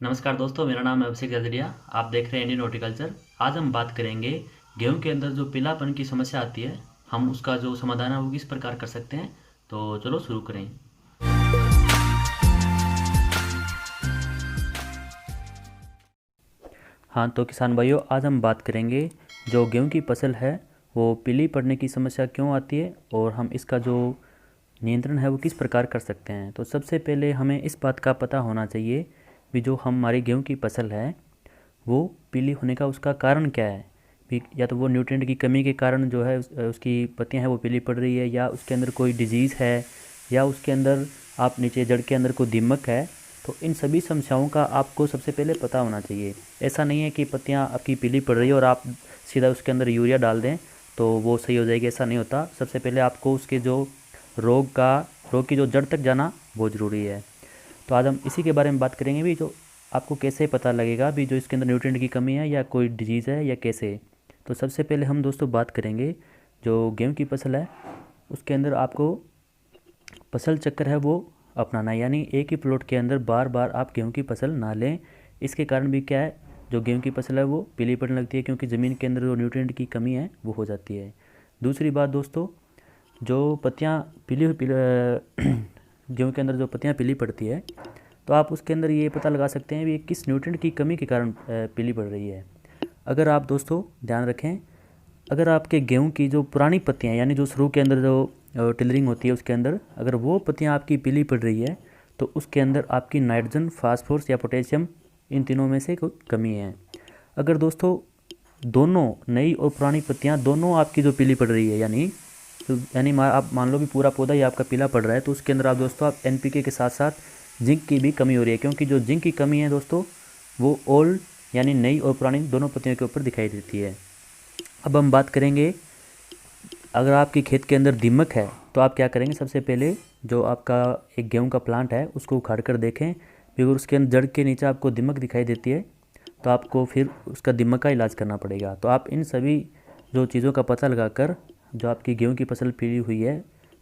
नमस्कार दोस्तों, मेरा नाम है अभिषेक जजरिया। आप देख रहे हैं इंडियन हॉर्टिकल्चर। आज हम बात करेंगे गेहूं के अंदर जो पीलापन की समस्या आती है, हम उसका जो समाधान है वो किस प्रकार कर सकते हैं। तो चलो शुरू करें। हाँ तो किसान भाइयों, आज हम बात करेंगे जो गेहूं की फसल है वो पीली पड़ने की समस्या क्यों आती है और हम इसका जो नियंत्रण है वो किस प्रकार कर सकते हैं। तो सबसे पहले हमें इस बात का पता होना चाहिए भी जो हमारी गेहूं की फसल है वो पीली होने का उसका कारण क्या है। भी या तो वो न्यूट्रिएंट की कमी के कारण जो है उसकी पत्तियां हैं वो पीली पड़ रही है, या उसके अंदर कोई डिजीज़ है, या उसके अंदर आप नीचे जड़ के अंदर कोई दीमक है। तो इन सभी समस्याओं का आपको सबसे पहले पता होना चाहिए। ऐसा नहीं है कि पत्तियां आपकी पीली पड़ रही है और आप सीधा उसके अंदर यूरिया डाल दें तो वो सही हो जाएगी, ऐसा नहीं होता। सबसे पहले आपको उसके जो रोग की जो जड़ तक जाना बहुत ज़रूरी है। तो आज हम इसी के बारे में बात करेंगे भी जो आपको कैसे पता लगेगा भी जो इसके अंदर न्यूट्रिएंट की कमी है या कोई डिजीज़ है या कैसे। तो सबसे पहले हम दोस्तों बात करेंगे जो गेहूं की फसल है उसके अंदर आपको फसल चक्कर है वो अपनाना है, यानी एक ही प्लॉट के अंदर बार बार आप गेहूं की फसल ना लें। इसके कारण भी क्या है, जो गेहूं की फसल है वो पीली पड़ने लगती है क्योंकि ज़मीन के अंदर जो न्यूट्रिएंट की कमी है वो हो जाती है। दूसरी बात दोस्तों, जो पत्तियाँ गेहूं के अंदर जो पत्तियाँ पीली पड़ती है तो आप उसके अंदर ये पता लगा सकते हैं भी किस न्यूट्रिएंट की कमी के कारण पीली पड़ रही है। अगर आप दोस्तों ध्यान रखें, अगर आपके गेहूं की जो पुरानी पत्तियां यानी जो शुरू के अंदर जो टिलरिंग होती है उसके अंदर अगर वो पत्तियां आपकी पीली पड़ रही है तो उसके अंदर आपकी नाइट्रोजन, फास्फोरस या पोटेशियम इन तीनों में से कोई कमी है। अगर दोस्तों दोनों नई और पुरानी पत्तियां दोनों आपकी जो पीली पड़ रही है यानी आप मान लो भी पूरा पौधा ही आपका पीला पड़ रहा है, तो उसके अंदर आप दोस्तों आप एनपीके के साथ साथ जिंक की भी कमी हो रही है, क्योंकि जो जिंक की कमी है दोस्तों वो ओल्ड यानी नई और पुरानी दोनों पत्तियों के ऊपर दिखाई देती है। अब हम बात करेंगे, अगर आपके खेत के अंदर दीमक है तो आप क्या करेंगे, सबसे पहले जो आपका एक गेहूं का प्लांट है उसको उखाड़ कर देखें। अगर उसके अंदर जड़ के नीचे आपको दीमक दिखाई देती है तो आपको फिर उसका दीमक का इलाज करना पड़ेगा। तो आप इन सभी जो चीज़ों का पता लगाकर जो आपकी गेहूं की फसल पीली हुई है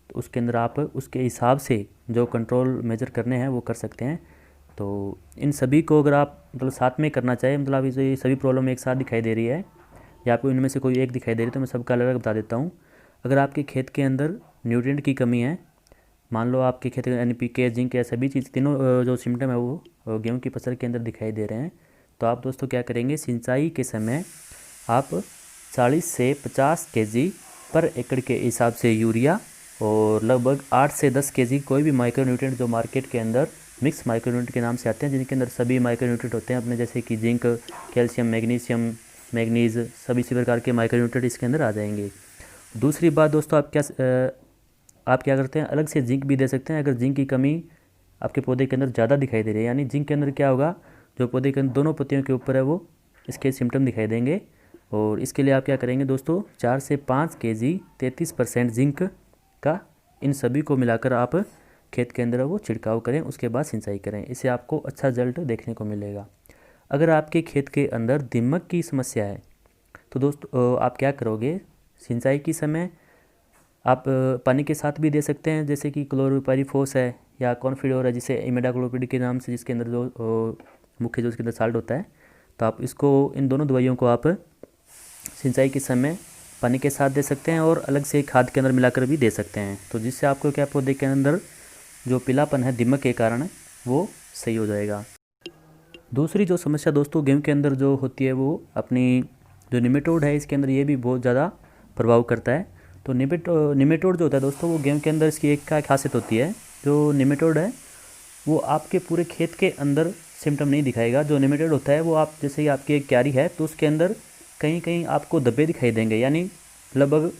तो उसके अंदर आप उसके हिसाब से जो कंट्रोल मेजर करने हैं वो कर सकते हैं। तो इन सभी को अगर आप मतलब साथ में करना चाहें, मतलब ये सभी प्रॉब्लम एक साथ दिखाई दे रही है या आपको इनमें से कोई एक दिखाई दे रही है तो मैं सबका अलग अलग बता देता हूँ। अगर आपके खेत के अंदर न्यूट्रिएंट की कमी है, मान लो आपके खेत में एनपीके, जिंक या सभी चीज़ तीनों जो सिम्टम है वो गेहूं की फसल के अंदर दिखाई दे रहे हैं, तो आप दोस्तों क्या करेंगे, सिंचाई के समय आप 40 से 50 केजी पर एकड़ के हिसाब से यूरिया और लगभग 8 से 10 केजी कोई भी माइक्रोन्यूट्रिएंट जो मार्केट के अंदर मिक्स माइक्रोन्यूट्रिएंट के नाम से आते हैं, जिनके अंदर सभी माइक्रोन्यूट्रिएंट होते हैं अपने, जैसे कि जिंक, कैल्शियम, मैग्नीशियम, मैग्नीज, सभी इसी प्रकार के माइक्रोन्यूट्रिएंट इसके अंदर आ जाएंगे। दूसरी बात दोस्तों, आप क्या करते हैं, अलग से जिंक भी दे सकते हैं अगर जिंक की कमी आपके पौधे के अंदर ज़्यादा दिखाई दे रही है। यानी जिंक के अंदर क्या होगा, जो पौधे के अंदर दोनों पत्तियों के ऊपर है वो इसके सिम्टम दिखाई देंगे। और इसके लिए आप क्या करेंगे दोस्तों, 4 से 5 केजी 33% जिंक का इन सभी को मिलाकर आप खेत के अंदर वो छिड़काव करें, उसके बाद सिंचाई करें। इससे आपको अच्छा रिजल्ट देखने को मिलेगा। अगर आपके खेत के अंदर दीमक की समस्या है तो दोस्तों आप क्या करोगे, सिंचाई के समय आप पानी के साथ भी दे सकते हैं, जैसे कि क्लोरोपाइरीफॉस है या कॉन्फिडोर है, जिसे इमिडाक्लोपिड के नाम से, जिसके अंदर जो मुख्य जो इसके अंदर साल्ट होता है। तो आप इसको, इन दोनों दवाइयों को आप सिंचाई के समय पानी के साथ दे सकते हैं और अलग से खाद के अंदर मिलाकर भी दे सकते हैं, तो जिससे आपको क्या पौधे के अंदर जो पीलापन है दीमक के कारण वो सही हो जाएगा। दूसरी जो समस्या दोस्तों गेहूं के अंदर जो होती है वो अपनी जो निमेटोड है, इसके अंदर ये भी बहुत ज़्यादा प्रभाव करता है। तो निमेटोड जो होता है दोस्तों वो गेहूं के अंदर इसकी एक खासियत होती है, जो निमेटोड है वो आपके पूरे खेत के अंदर सिम्टम नहीं दिखाएगा। जो निमेटोड होता है वो आप, जैसे कि आपकी एक क्यारी है तो उसके अंदर कहीं कहीं आपको धब्बे दिखाई देंगे, यानी लगभग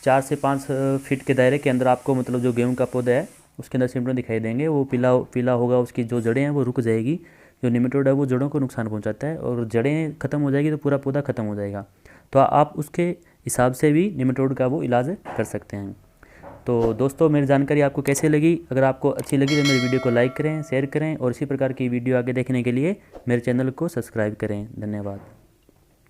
4 से 5 फीट के दायरे के अंदर आपको मतलब जो गेहूं का पौधा है उसके अंदर सिम्टम दिखाई देंगे। वो पीला पीला होगा, उसकी जो जड़ें हैं वो रुक जाएगी। जो निमेटोड है वो जड़ों को नुकसान पहुंचाता है और जड़ें ख़त्म हो जाएगी तो पूरा पौधा ख़त्म हो जाएगा। तो आप उसके हिसाब से भी निमेटोड का वो इलाज कर सकते हैं। तो दोस्तों मेरी जानकारी आपको कैसे लगी, अगर आपको अच्छी लगी तो मेरी वीडियो को लाइक करें, शेयर करें और इसी प्रकार की वीडियो आगे देखने के लिए मेरे चैनल को सब्सक्राइब करें। धन्यवाद।